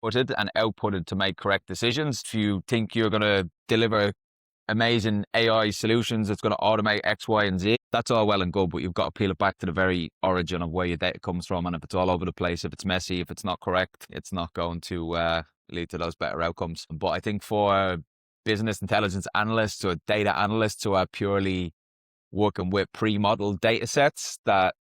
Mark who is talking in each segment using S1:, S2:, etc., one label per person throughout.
S1: inputted and outputted to make correct decisions. If you think you're going to deliver amazing AI solutions that's going to automate X, Y, and Z, that's all well and good, but you've got to peel it back to the very origin of where your data comes from. And if it's all over the place, if it's messy, if it's not correct, it's not going to lead to those better outcomes. But I think for business intelligence analysts or data analysts who are purely working with pre-modeled data sets that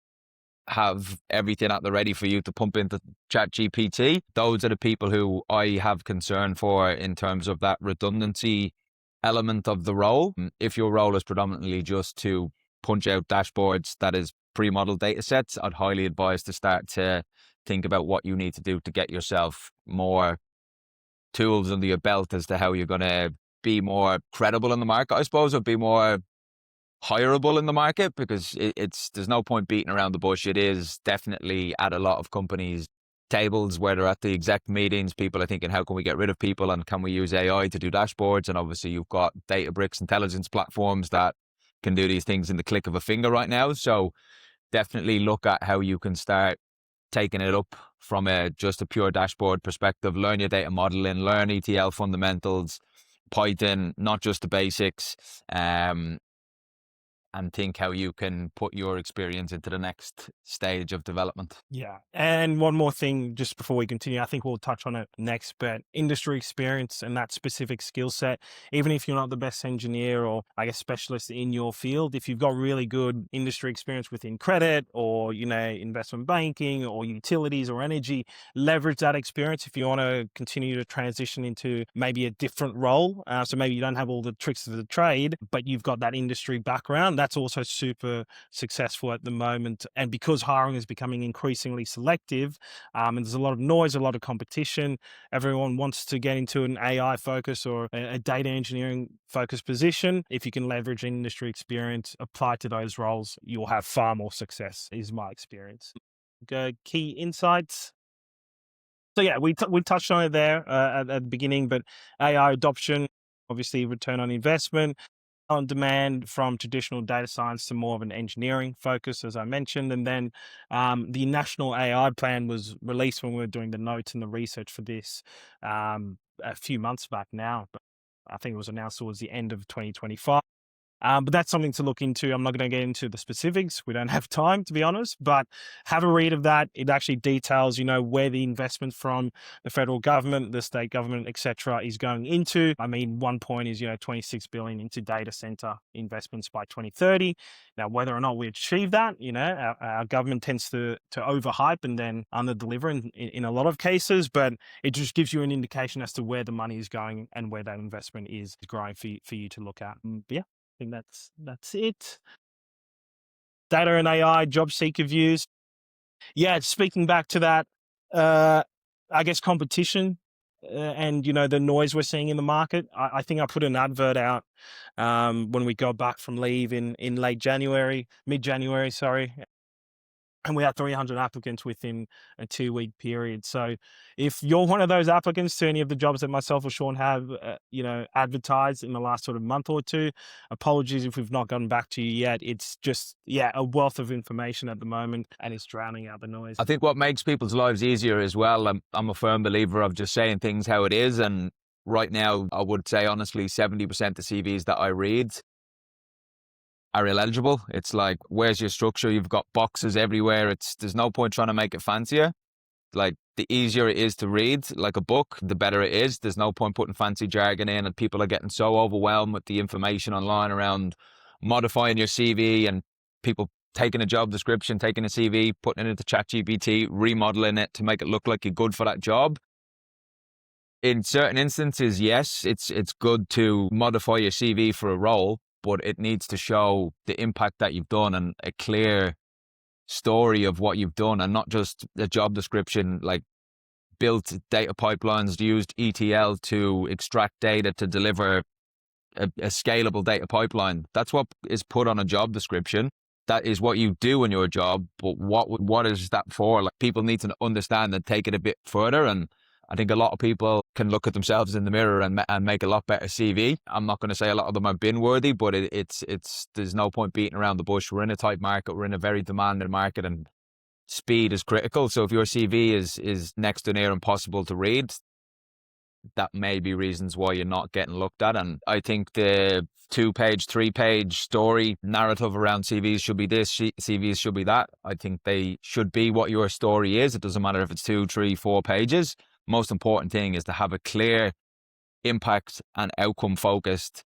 S1: have everything at the ready for you to pump into ChatGPT, those are the people who I have concern for in terms of that redundancy element of the role. If your role is predominantly just to punch out dashboards that is pre-modeled data sets, I'd highly advise to start to think about what you need to do to get yourself more tools under your belt as to how you're going to be more credible in the market, I suppose, or be more hireable in the market, because there's no point beating around the bush. It is definitely at a lot of companies' tables where they're at the exec meetings. People are thinking, how can we get rid of people and can we use AI to do dashboards? And obviously you've got Databricks intelligence platforms that can do these things in the click of a finger right now. So definitely look at how you can start taking it up from just a pure dashboard perspective. Learn your data modeling, learn ETL fundamentals, Python, not just the basics, and think how you can put your experience into the next stage of development.
S2: Yeah. And one more thing, just before we continue, I think we'll touch on it next, but industry experience and that specific skill set, even if you're not the best engineer or I guess specialist in your field, if you've got really good industry experience within credit or, investment banking or utilities or energy, leverage that experience if you want to continue to transition into maybe a different role. So maybe you don't have all the tricks of the trade, but you've got that industry background. That's also super successful at the moment. And because hiring is becoming increasingly selective, and there's a lot of noise, a lot of competition, everyone wants to get into an AI focus or a data engineering focused position. If you can leverage industry experience, apply to those roles, you'll have far more success, is my experience. Key insights. So yeah, we touched on it there at the beginning, but AI adoption, obviously return on investment, on demand from traditional data science to more of an engineering focus, as I mentioned. And then the National AI Plan was released when we were doing the notes and the research for this a few months back now. But I think it was announced towards the end of 2025. But that's something to look into. I'm not going to get into the specifics. We don't have time, to be honest, but have a read of that. It actually details, where the investment from the federal government, the state government, etc., is going into. I mean, one point is, 26 billion into data center investments by 2030. Now, whether or not we achieve that, our government tends to overhype and then under-deliver in a lot of cases, but it just gives you an indication as to where the money is going and where that investment is growing for you to look at. But yeah. I think that's it. Data and AI job seeker views. Yeah, speaking back to that, I guess competition and the noise we're seeing in the market. I think I put an advert out when we got back from leave in mid-January, sorry. And we had 300 applicants within a 2-week period. So if you're one of those applicants to any of the jobs that myself or Sean have, advertised in the last sort of month or two, apologies if we've not gotten back to you yet. It's just, a wealth of information at the moment and it's drowning out the noise.
S1: I think what makes people's lives easier as well, I'm a firm believer of just saying things how it is. And right now, I would say honestly, 70% of CVs that I read are illegible. It's like, where's your structure? You've got boxes everywhere. There's no point trying to make it fancier. Like, the easier it is to read, like a book, the better it is. There's no point putting fancy jargon in, and people are getting so overwhelmed with the information online around modifying your CV and people taking a job description, taking a CV, putting it into ChatGPT, remodeling it to make it look like you're good for that job. In certain instances, yes, it's good to modify your CV for a role, but it needs to show the impact that you've done and a clear story of what you've done, and not just a job description, like built data pipelines, used ETL to extract data to deliver a scalable data pipeline. That's what is put on a job description. That is what you do in your job, but what is that for? Like, people need to understand and take it a bit further. And I think a lot of people can look at themselves in the mirror and make a lot better CV. I'm not going to say a lot of them are bin worthy, but it's there's no point beating around the bush. We're in a tight market. We're in a very demanding market, and speed is critical. So if your CV is next to near impossible to read, that may be reasons why you're not getting looked at. And I think the 2-page, 3-page story narrative around CVs should be this, CVs should be that. I think they should be what your story is. It doesn't matter if it's 2, 3, 4 pages. Most important thing is to have a clear impact and outcome focused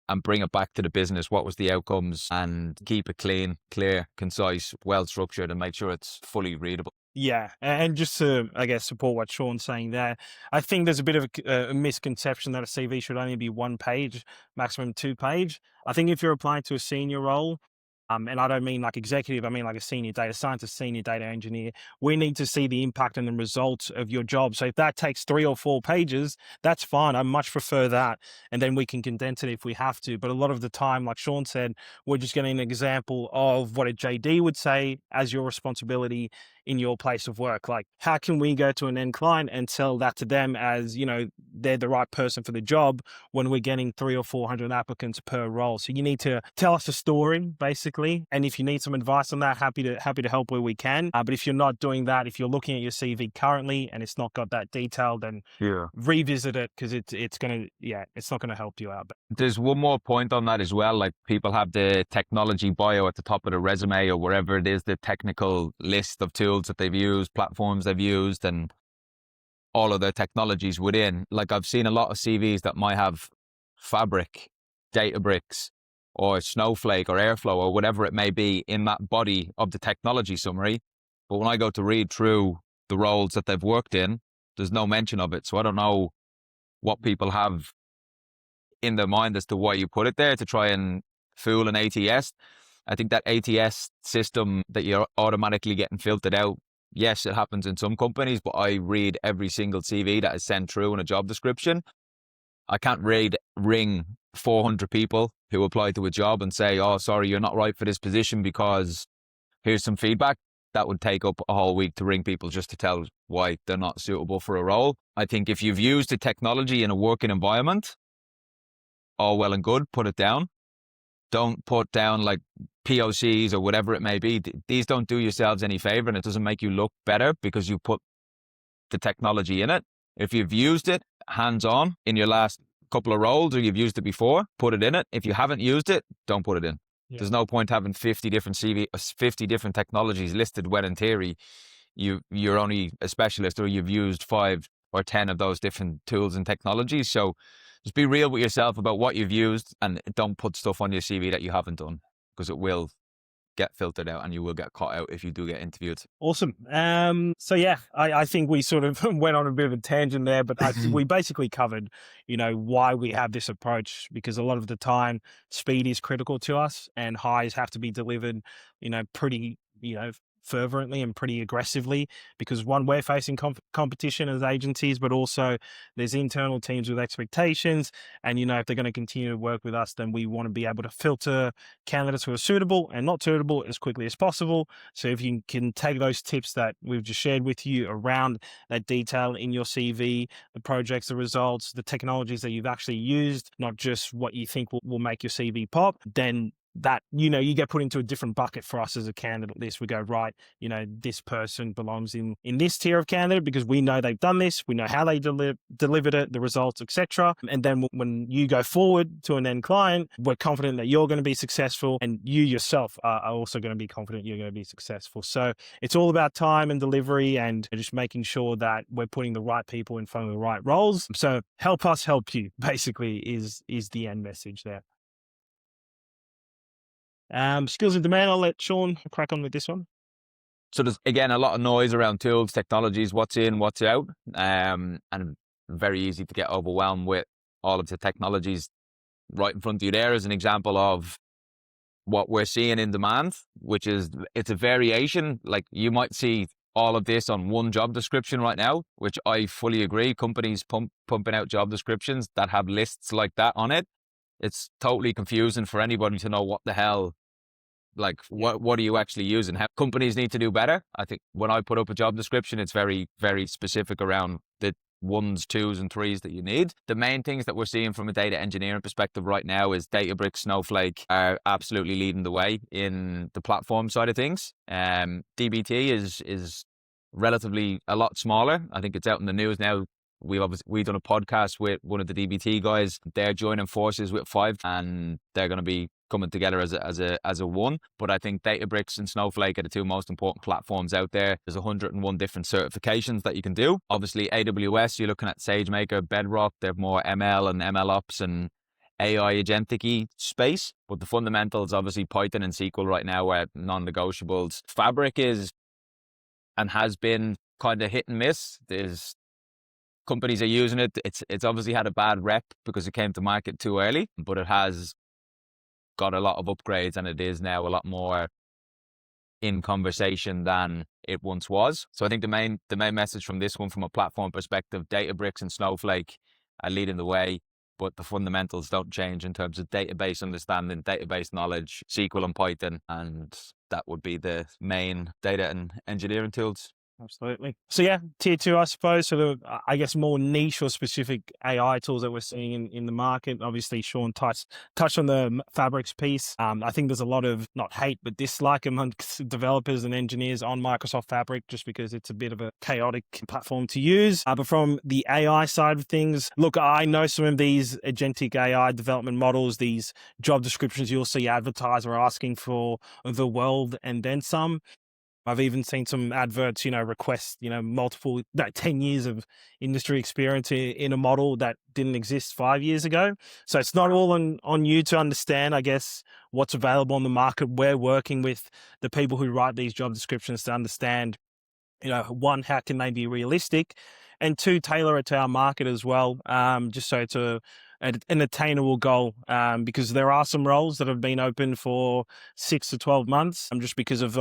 S1: and bring it back to the business. What was the outcomes? And keep it clean, clear, concise, well structured, and make sure it's fully readable.
S2: Yeah, and just to, I guess, support what Sean's saying there, I think there's a bit of a misconception that a CV should only be 1 page, maximum 2 page. I think if you're applying to a senior role, and I don't mean like executive, I mean like a senior data scientist, senior data engineer, we need to see the impact and the results of your job. So if that takes 3 or 4 pages, that's fine. I much prefer that. And then we can condense it if we have to. But a lot of the time, like Sean said, we're just getting an example of what a JD would say as your responsibility in your place of work. Like, how can we go to an end client and sell that to them as, they're the right person for the job when we're getting 300 or 400 applicants per role? So you need to tell us a story, basically. And if you need some advice on that, happy to help where we can. But if you're not doing that, if you're looking at your CV currently and it's not got that detail, then revisit it, because it's not gonna help you out.
S1: There's one more point on that as well. Like, people have the technology bio at the top of the resume or wherever it is, the technical list of tools that they've used, platforms they've used, and all of the technologies within. Like, I've seen a lot of CVs that might have Fabric, Databricks, or Snowflake or Airflow or whatever it may be in that body of the technology summary. But when I go to read through the roles that they've worked in, there's no mention of it. So I don't know what people have in their mind as to why you put it there to try and fool an ATS. I think that ATS system that you're automatically getting filtered out, yes, it happens in some companies, but I read every single CV that is sent through in a job description. I can't ring 400 people who apply to a job and say, oh, sorry, you're not right for this position because here's some feedback. That would take up a whole week to ring people just to tell why they're not suitable for a role. I think if you've used the technology in a working environment, all well and good, put it down. Don't put down like POCs or whatever it may be. These don't do yourselves any favor, and it doesn't make you look better because you put the technology in it. If you've used it hands-on in your last couple of roles, or you've used it before, put it in it. If you haven't used it, don't put it in. Yeah. There's no point having 50 different technologies listed when in theory you're only a specialist, or you've used 5 or 10 of those different tools and technologies. So just be real with yourself about what you've used, and don't put stuff on your CV that you haven't done, because it will get filtered out and you will get caught out if you do get interviewed.
S2: Awesome. So yeah, I think we sort of went on a bit of a tangent there, but we basically covered, why we have this approach, because a lot of the time speed is critical to us, and highs have to be delivered, pretty, fervently and pretty aggressively, because one, we're facing competition as agencies, but also there's internal teams with expectations. And, if they're going to continue to work with us, then we want to be able to filter candidates who are suitable and not suitable as quickly as possible. So if you can take those tips that we've just shared with you around that detail in your CV, the projects, the results, the technologies that you've actually used, not just what you think will make your CV pop, then that, you get put into a different bucket for us as a candidate list. We go, right, this person belongs in this tier of candidate because we know they've done this, we know how they delivered it, the results, etc. And then when you go forward to an end client, we're confident that you're going to be successful, and you yourself are also going to be confident you're going to be successful. So it's all about time and delivery, and just making sure that we're putting the right people in front of the right roles. So help us help you, basically, is the end message there. Skills in demand, I'll let Sean crack on with this one.
S1: So there's, again, a lot of noise around tools, technologies, what's in, what's out, and very easy to get overwhelmed with all of the technologies right in front of you. There is an example of what we're seeing in demand, which is, it's a variation. Like, you might see all of this on one job description right now, which I fully agree. Companies pumping out job descriptions that have lists like that on it. It's totally confusing for anybody to know what the hell, like, what are you actually using? How companies need to do better. I think when I put up a job description, it's very, very specific around the 1s, 2s, and 3s that you need. The main things that we're seeing from a data engineering perspective right now is Databricks, Snowflake are absolutely leading the way in the platform side of things. DBT is relatively a lot smaller. I think it's out in the news now. We've done a podcast with one of the DBT guys. They're joining forces with Five, and they're going to be coming together as a one. But I think Databricks and Snowflake are the two most important platforms out there. There's 101 different certifications that you can do. Obviously, AWS, you're looking at SageMaker, Bedrock. They have more ML and MLOps and AI agentic space. But the fundamentals, obviously, Python and SQL right now are non-negotiables. Fabric is and has been kind of hit and miss. There's companies are using it. It's obviously had a bad rep because it came to market too early, but it has got a lot of upgrades, and it is now a lot more in conversation than it once was. So I think the main message from this one, from a platform perspective, Databricks and Snowflake are leading the way, but the fundamentals don't change in terms of database understanding, database knowledge, SQL and Python, and that would be the main data and engineering tools.
S2: Absolutely. So yeah, tier two, I suppose. So the, I guess, more niche or specific AI tools that we're seeing in the market. Obviously, Seán touched on the Fabrics piece. I think there's a lot of, not hate, but dislike amongst developers and engineers on Microsoft Fabric, just because it's a bit of a chaotic platform to use. But from the AI side of things, look, I know some of these agentic AI development models, these job descriptions you'll see advertised are asking for the world and then some. I've even seen some adverts, request, multiple, 10 years of industry experience in a model that didn't exist 5 years ago. So it's not all on you to understand, I guess, what's available on the market. We're working with the people who write these job descriptions to understand, one, how can they be realistic? And two, tailor it to our market as well, just so it's an attainable goal, because there are some roles that have been open for 6 to 12 months, just because of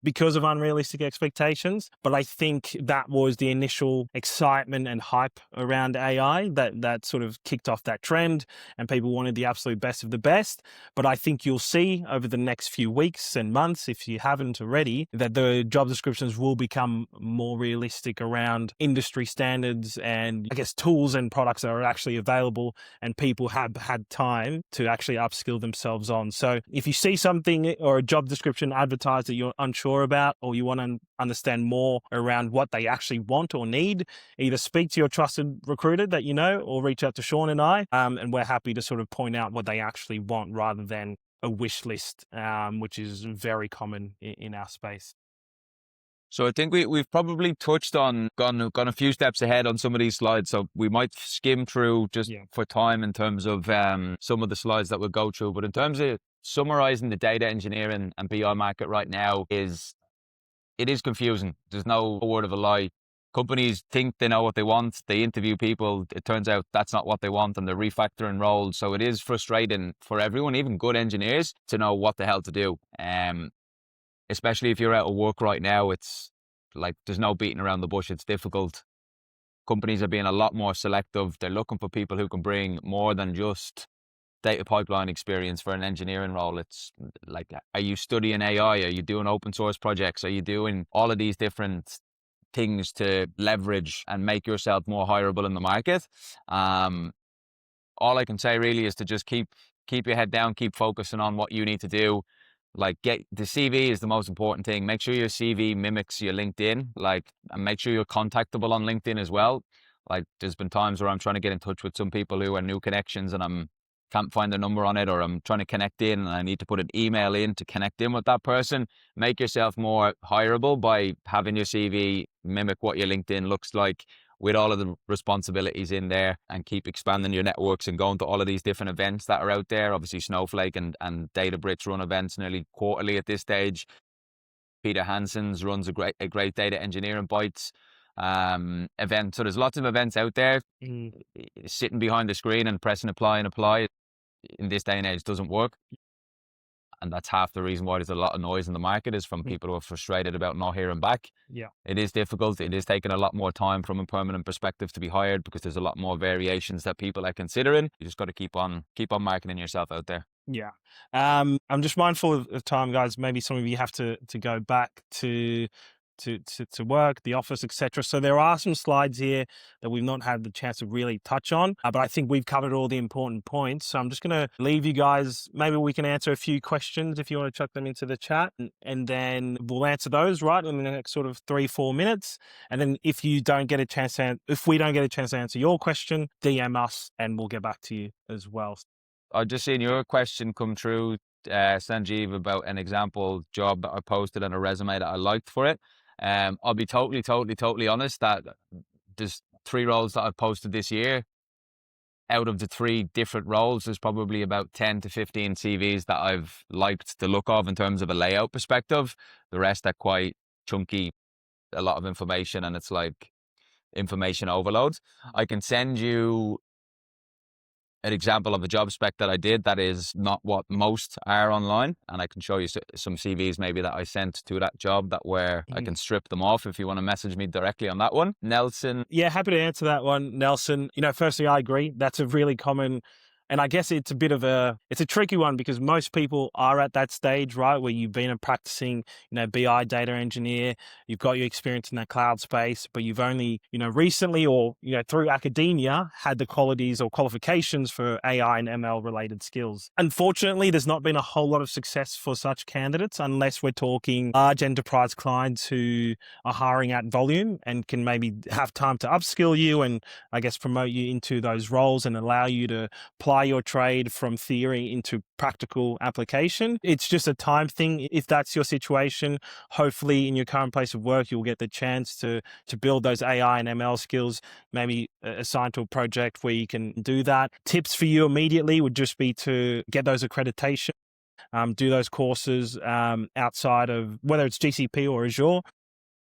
S2: because of unrealistic expectations. But I think that was the initial excitement and hype around AI that sort of kicked off that trend, and people wanted the absolute best of the best. But I think you'll see over the next few weeks and months, if you haven't already, that the job descriptions will become more realistic around industry standards and, I guess, tools and products that are actually available and people have had time to actually upskill themselves on. So if you see something or a job description advertised that you're unsure about, or you want to understand more around what they actually want or need, either speak to your trusted recruiter that you know, or reach out to Seán and I, and we're happy to sort of point out what they actually want rather than a wish list, which is very common in our space.
S1: So I think we've probably touched on, gone a few steps ahead on some of these slides. So we might skim through just for time in terms of some of the slides that we'll go through. But in terms of summarizing the data engineering and BI market right now, it is confusing. There's no word of a lie. Companies think they know what they want. They interview people. It turns out that's not what they want, and they're refactoring roles. So it is frustrating for everyone, even good engineers, to know what the hell to do. Especially if you're out of work right now, it's like there's no beating around the bush. It's difficult. Companies are being a lot more selective. They're looking for people who can bring more than just data pipeline experience for an engineering role. It's like, are you studying AI? Are you doing open source projects? Are you doing all of these different things to leverage and make yourself more hireable in the market? All I can say really is to just keep your head down, keep focusing on what you need to do. Like, get the CV is the most important thing. Make sure your CV mimics your LinkedIn, and make sure you're contactable on LinkedIn as well. Like, there's been times where I'm trying to get in touch with some people who are new connections and can't find their number on it, or I'm trying to connect in and I need to put an email in to connect in with that person. Make yourself more hireable by having your CV mimic what your LinkedIn looks like, with all of the responsibilities in there, and keep expanding your networks and going to all of these different events that are out there. Obviously, Snowflake and Databricks run events nearly quarterly at this stage. Peter Hansen's runs a great data engineering bites event. So there's lots of events out there. Sitting behind the screen and pressing apply in this day and age doesn't work. And that's half the reason why there's a lot of noise in the market, is from people who are frustrated about not hearing back.
S2: Yeah.
S1: It is difficult. It is taking a lot more time from a permanent perspective to be hired, because there's a lot more variations that people are considering. You just got to keep on marketing yourself out there.
S2: Yeah. I'm just mindful of time, guys. Maybe some of you have to go back to to work, the office, etc. So there are some slides here that we've not had the chance to really touch on, but I think we've covered all the important points. So I'm just going to leave you guys. Maybe we can answer a few questions if you want to chuck them into the chat, and then we'll answer those right in the next sort of 3-4 minutes. And then if we don't get a chance to answer your question, DM us and we'll get back to you as well.
S1: I've just seen your question come through, Sanjeev, about an example job that I posted and a resume that I liked for it. I'll be totally honest that there's 3 roles that I've posted this year. Out of the 3 different roles, there's probably about 10 to 15 CVs that I've liked the look of in terms of a layout perspective. The rest are quite chunky, a lot of information, and it's like information overload. I can send you an example of a job spec that I did that is not what most are online, and I can show you some CVs maybe that I sent to that job that where I can strip them off if you want to message me directly on that one. Nelson.
S2: Yeah, happy to answer that one, Nelson. Firstly, I agree. That's a really common, and I guess it's a tricky one because most people are at that stage, right, where you've been a practicing, BI data engineer, you've got your experience in that cloud space, but you've only, recently or, through academia had the qualities or qualifications for AI and ML related skills. Unfortunately, there's not been a whole lot of success for such candidates unless we're talking large enterprise clients who are hiring at volume and can maybe have time to upskill you and I guess promote you into those roles and allow you to apply your trade from theory into practical application. It's just a time thing. If that's your situation, hopefully in your current place of work, you'll get the chance to build those AI and ML skills, maybe assigned to a project where you can do that. Tips for you immediately would just be to get those accreditation, do those courses outside of whether it's GCP or Azure.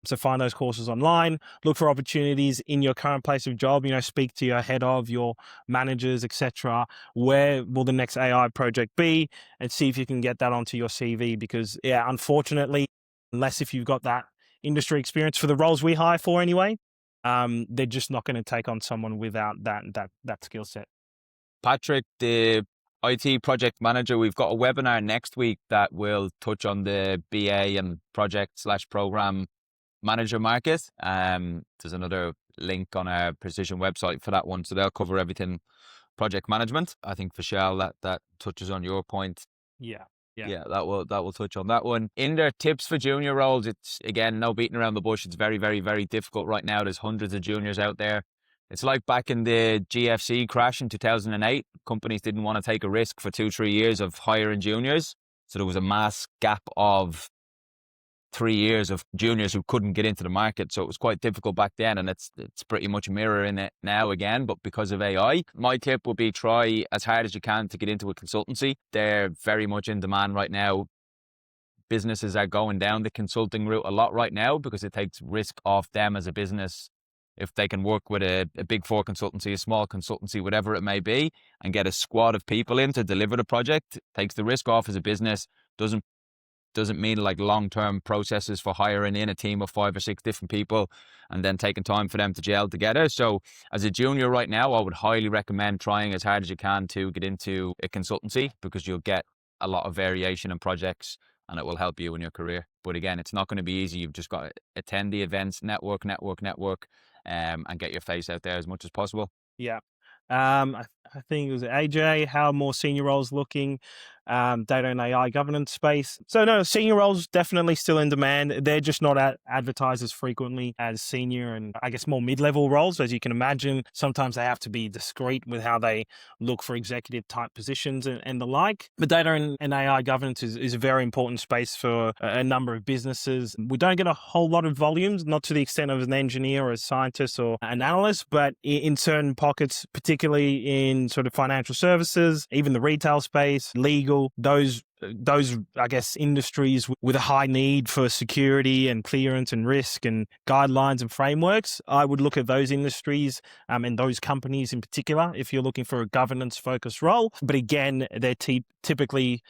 S2: So find those courses online, look for opportunities in your current place of job, speak to your head of, your managers, etc. Where will the next AI project be, and see if you can get that onto your CV because, unfortunately, unless if you've got that industry experience for the roles we hire for anyway, they're just not going to take on someone without that skill set.
S1: Patrick, the IT project manager, we've got a webinar next week that will touch on the BA and project/program manager market. There's another link on our Precision website for that one, so they'll cover everything project management. I think Vishal, that touches on your point.
S2: Yeah,
S1: that will touch on that one. In their tips for junior roles, it's again no beating around the bush. It's very, very, very difficult right now. There's hundreds of juniors out there. It's like back in the GFC crash in 2008. Companies didn't want to take a risk for 2-3 years of hiring juniors, so there was a mass gap of 3 years of juniors who couldn't get into the market. So it was quite difficult back then, and it's pretty much mirroring it now again, but because of AI. My tip would be try as hard as you can to get into a consultancy. They're very much in demand right now. Businesses are going down the consulting route a lot right now because it takes risk off them as a business. If they can work with a big 4 consultancy, a small consultancy, whatever it may be, and get a squad of people in to deliver the project, takes the risk off as a business, doesn't mean like long-term processes for hiring in a team of 5 or 6 different people and then taking time for them to gel together. So as a junior right now, I would highly recommend trying as hard as you can to get into a consultancy because you'll get a lot of variation in projects and it will help you in your career. But again, it's not going to be easy. You've just got to attend the events, network, and get your face out there as much as possible.
S2: Yeah. I think it was AJ, how more senior roles looking, data and AI governance space. So no, senior roles definitely still in demand. They're just not advertised as frequently as senior and I guess more mid-level roles. As you can imagine, sometimes they have to be discreet with how they look for executive type positions and the like. But data and AI governance is a very important space for a number of businesses. We don't get a whole lot of volumes, not to the extent of an engineer or a scientist or an analyst, but in certain pockets, particularly in sort of financial services, even the retail space, legal, those I guess industries with a high need for security and clearance and risk and guidelines and frameworks. I would look at those industries and those companies in particular if you're looking for a governance focused role. But again, they're typically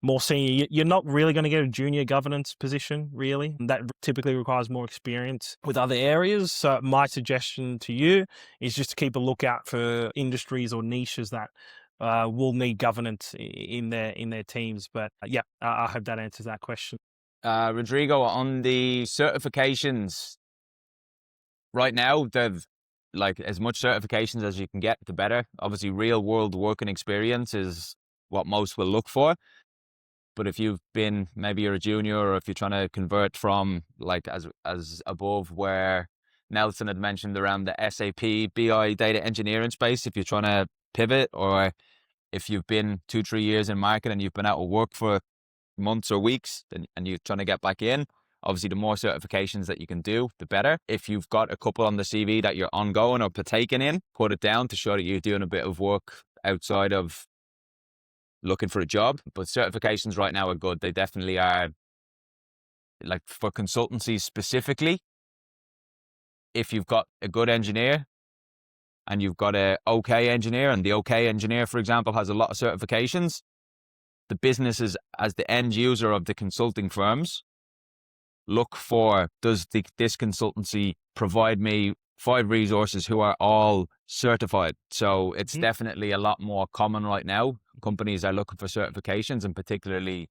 S2: more senior. You're not really going to get a junior governance position, really. That typically requires more experience with other areas. So my suggestion to you is just to keep a lookout for industries or niches that will need governance in their teams. But I hope that answers that question.
S1: Rodrigo, on the certifications, right now, they've like as much certifications as you can get, the better. Obviously, real world working experience is what most will look for. But if you've been, maybe you're a junior, or if you're trying to convert from like as above where Nelson had mentioned around the SAP BI data engineering space, if you're trying to pivot, or if you've been 2-3 years in market and you've been out of work for months or weeks and you're trying to get back in, obviously the more certifications that you can do, the better. If you've got a couple on the CV that you're ongoing or partaking in, put it down to show that you're doing a bit of work outside of looking for a job. But certifications right now are good. They definitely are. Like for consultancies specifically, if you've got a good engineer and you've got a okay engineer, and the okay engineer, for example, has a lot of certifications, the businesses as the end user of the consulting firms look for, does this consultancy provide me 5 resources who are all certified? So it's definitely a lot more common right now. Companies are looking for certifications, and particularly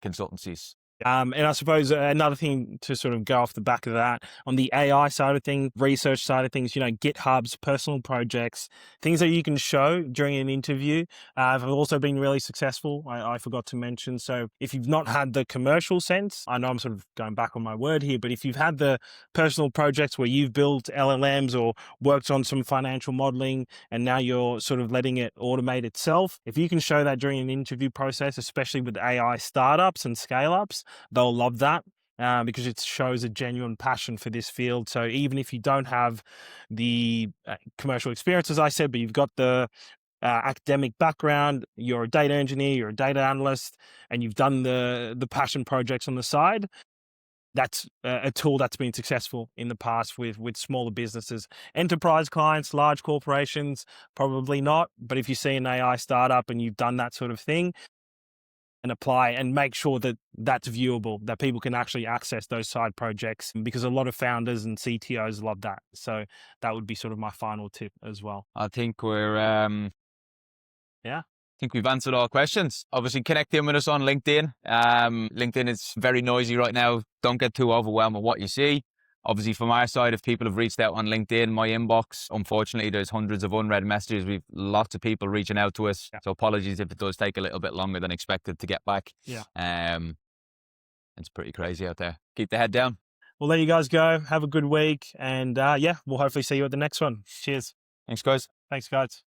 S1: consultancies.
S2: And I suppose another thing to sort of go off the back of that, on the AI side of things, research side of things, GitHub's personal projects, things that you can show during an interview have also been really successful. I forgot to mention. So if you've not had the commercial sense, I know I'm sort of going back on my word here, but if you've had the personal projects where you've built LLMs or worked on some financial modeling and now you're sort of letting it automate itself, if you can show that during an interview process, especially with AI startups and scale-ups, they'll love that because it shows a genuine passion for this field. So even if you don't have the commercial experience, as I said, but you've got the academic background, you're a data engineer, you're a data analyst, and you've done the passion projects on the side, that's a tool that's been successful in the past with smaller businesses. Enterprise clients, large corporations, probably not. But if you see an AI startup and you've done that sort of thing, and apply and make sure that that's viewable, that people can actually access those side projects, because a lot of founders and CTOs love that. So that would be sort of my final tip as well.
S1: I think
S2: Yeah.
S1: I think we've answered all questions. Obviously, connect in with us on LinkedIn. LinkedIn is very noisy right now. Don't get too overwhelmed with what you see. Obviously, from our side, if people have reached out on LinkedIn, my inbox, unfortunately, there's hundreds of unread messages. We've lots of people reaching out to us. Yeah. So apologies if it does take a little bit longer than expected to get back.
S2: Yeah.
S1: It's pretty crazy out there. Keep the head down.
S2: We'll let you guys go. Have a good week. And we'll hopefully see you at the next one. Cheers.
S1: Thanks, guys.
S2: Thanks, guys.